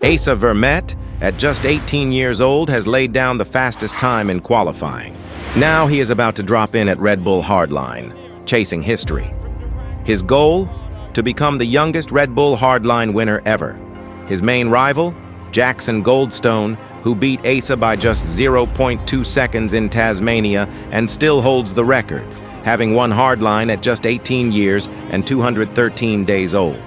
Asa Vermette, at just 18 years old, has laid down the fastest time in qualifying. Now he is about to drop in at Red Bull Hardline, chasing history. His goal? To become the youngest Red Bull Hardline winner ever. His main rival? Jackson Goldstone, who beat Asa by just 0.2 seconds in Tasmania and still holds the record, having won Hardline at just 18 years and 213 days old.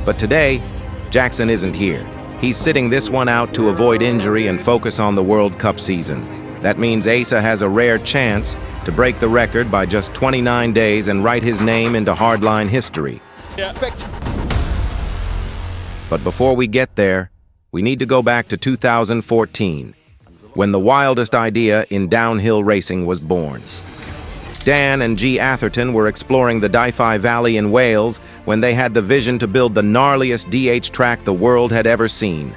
But today, Jackson isn't here. He's sitting this one out to avoid injury and focus on the World Cup season. That means Asa has a rare chance to break the record by just 29 days and write his name into Hardline history. But before we get there, we need to go back to 2014, when the wildest idea in downhill racing was born. Dan and G. Atherton were exploring the Dyfi Valley in Wales when they had the vision to build the gnarliest DH track the world had ever seen.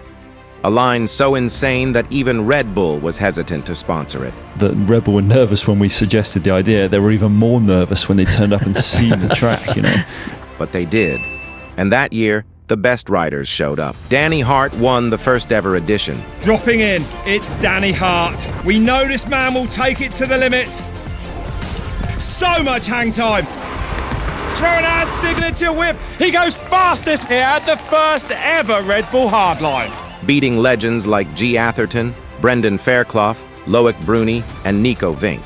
A line so insane that even Red Bull was hesitant to sponsor it. The Red Bull were nervous when we suggested the idea. They were even more nervous when they turned up and seen the track, you know. But they did. And that year, the best riders showed up. Danny Hart won the first ever edition. Dropping in, it's Danny Hart. We know this man will take it to the limit. So much hang time. Throwing out a signature whip. He goes fastest here at the first ever Red Bull Hardline. Beating legends like G. Atherton, Brendan Fairclough, Loic Bruni, and Nico Vink.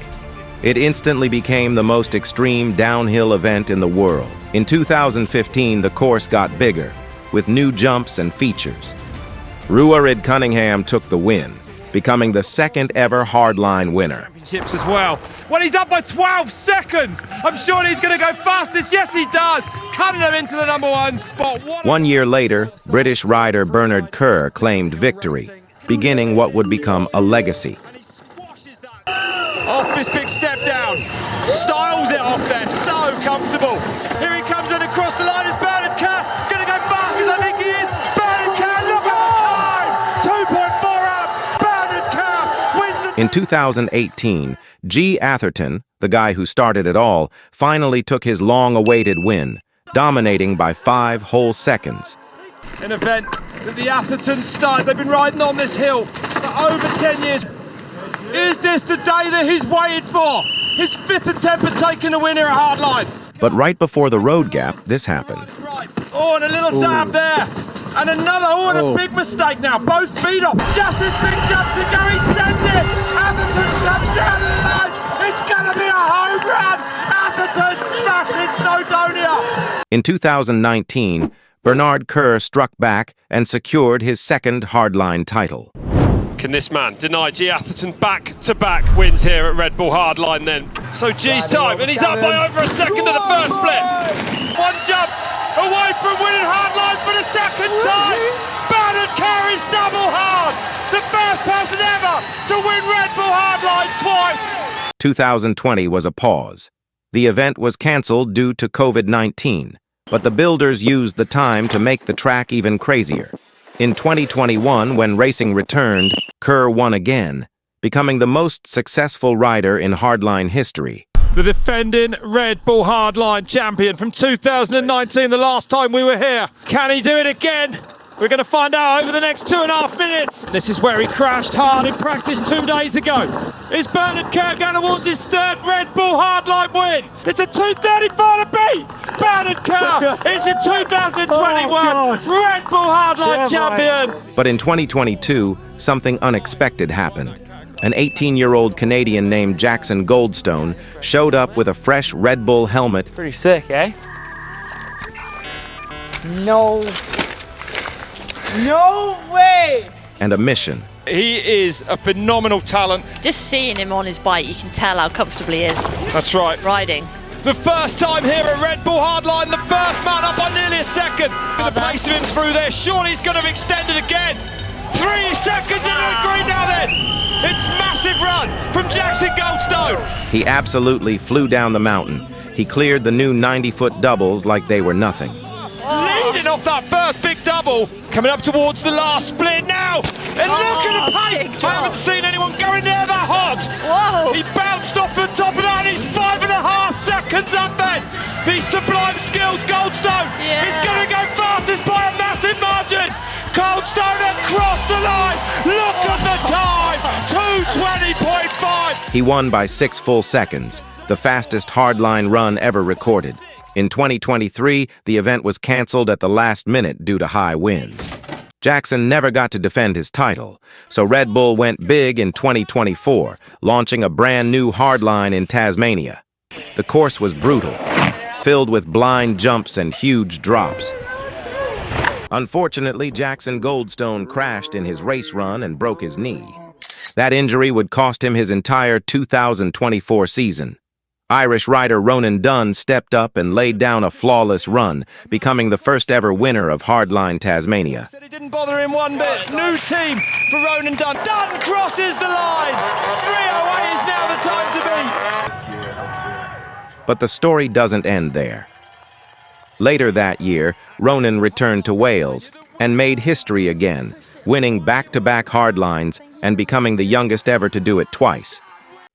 It instantly became the most extreme downhill event in the world. In 2015, the course got bigger, with new jumps and features. Ruarid Cunningham took the win, becoming the second ever Hardline winner. Championships as well. Well, he's up by 12 seconds. I'm sure he's going to go fastest. Yes, he does. Cutting him into the #1 spot. 1 year later, British rider Kerr claimed victory, beginning what would become a legacy. Off this big step down. Styles it off there. So comfortable. Here he comes in across the line. It's Kerr. Going to go fast as I think he is. Kerr, look at the time. 2.4 up. Kerr wins the... In 2018, G. Atherton, the guy who started it all, finally took his long-awaited win, dominating by 5 whole seconds. An event that the Atherton started. They've been riding on this hill for over 10 years. Is this the day that he's waited for? His 5th attempt at taking a win here at Hardline. But right before the road gap, this happened. Oh, and a little dab there. And another, and a big mistake now. Both feet off. Just this big jump to go. He sends it. Atherton comes down the line. It's going to be a home run. Atherton smashes Snowdonia. In 2019, Bernard Kerr struck back and secured his second Hardline title. Can this man deny G. Atherton back-to-back wins here at Red Bull Hardline then? So G's time, and he's up by over a second of the first split. One jump away from winning Hardline for the second time. Kerr is double hard. The first person ever to win Red Bull Hardline twice. 2020 was a pause. The event was cancelled due to COVID-19, but the builders used the time to make the track even crazier. In 2021, when racing returned, Kerr won again, becoming the most successful rider in Hardline history. The defending Red Bull Hardline champion from 2019, the last time we were here. Can he do it again? We're going to find out over the next 2.5 minutes. This is where he crashed hard in practice 2 days ago. Is Kerr going towards his 3rd Red Bull Hardline win? It's a 2:34 to beat. Kerr is your 2021 Red Bull Hardline champion. But in 2022, something unexpected happened. An 18-year-old Canadian named Jackson Goldstone showed up with a fresh Red Bull helmet. Pretty sick, eh? No way! And a mission. He is a phenomenal talent. Just seeing him on his bike, you can tell how comfortable he is. That's right. Riding. The first time here at Red Bull Hardline, the first man up by nearly a second. The pace of him through there, surely he's going to extend it again. 3 seconds into the green now then. It's massive run from Jackson Goldstone. He absolutely flew down the mountain. He cleared the new 90-foot doubles like they were nothing. Leading off that first big double. Coming up towards the last split now. And look at the pace. I haven't seen anyone going near that hot. Whoa. He bounced off the top of that and he's 5.5 seconds up then. These sublime skills, Goldstone. Yeah. He's going to go fastest by a massive margin. Goldstone across the line. Look at the time. 2:20.5. He won by 6 full seconds, the fastest hardline run ever recorded. In 2023, the event was canceled at the last minute due to high winds. Jackson never got to defend his title, so Red Bull went big in 2024, launching a brand new hardline in Tasmania. The course was brutal, filled with blind jumps and huge drops. Unfortunately, Jackson Goldstone crashed in his race run and broke his knee. That injury would cost him his entire 2024 season. Irish rider Ronan Dunn stepped up and laid down a flawless run, becoming the first ever winner of Hardline Tasmania. It didn't bother him one bit. New team for Ronan Dunn. Dunn crosses the line. 3:08 is now the time to beat. But the story doesn't end there. Later that year, Ronan returned to Wales and made history again, winning back-to-back hardlines and becoming the youngest ever to do it twice.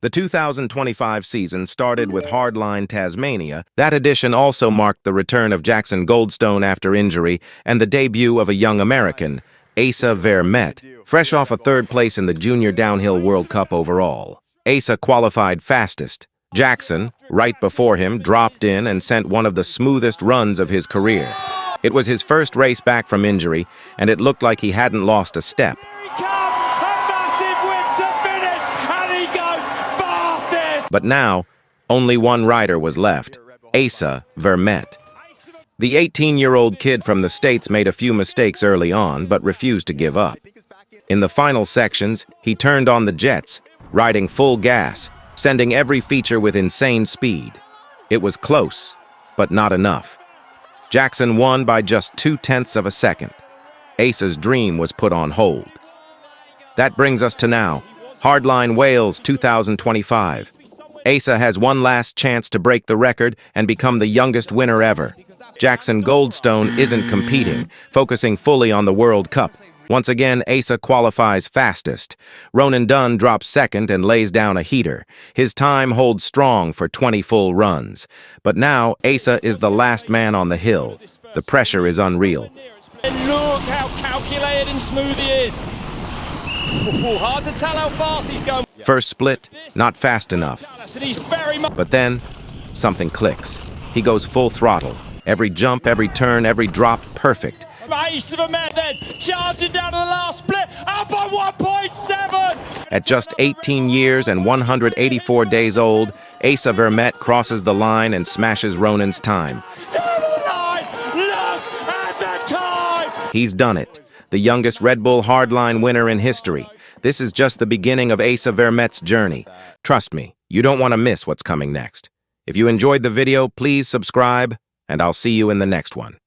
The 2025 season started with Hardline Tasmania. That edition also marked the return of Jackson Goldstone after injury and the debut of a young American, Asa Vermette, fresh off a third place in the Junior Downhill World Cup overall. Asa qualified fastest. Jackson, right before him, dropped in and sent one of the smoothest runs of his career. It was his first race back from injury, and it looked like he hadn't lost a step. But now, only one rider was left, Asa Vermette. The 18-year-old kid from the States made a few mistakes early on, but refused to give up. In the final sections, he turned on the jets, riding full gas, sending every feature with insane speed. It was close, but not enough. Jackson won by just 0.2 of a second. Asa's dream was put on hold. That brings us to now, Hardline Wales 2025. Asa has one last chance to break the record and become the youngest winner ever. Jackson Goldstone isn't competing, focusing fully on the World Cup. Once again, Asa qualifies fastest. Ronan Dunn drops second and lays down a heater. His time holds strong for 20 full runs. But now, Asa is the last man on the hill. The pressure is unreal. And look how calculated and smooth he is. Hard to tell how fast he's going. First split, not fast enough. But then, something clicks. He goes full throttle. Every jump, every turn, every drop, perfect. Asa Vermette then, charging down to the last split, up by 1.7! At just 18 years and 184 days old, Asa Vermette crosses the line and smashes Ronan's time. Down the line! Look at the time! He's done it. The youngest Red Bull Hardline winner in history. This is just the beginning of Asa Vermette's journey. Trust me, you don't want to miss what's coming next. If you enjoyed the video, please subscribe, and I'll see you in the next one.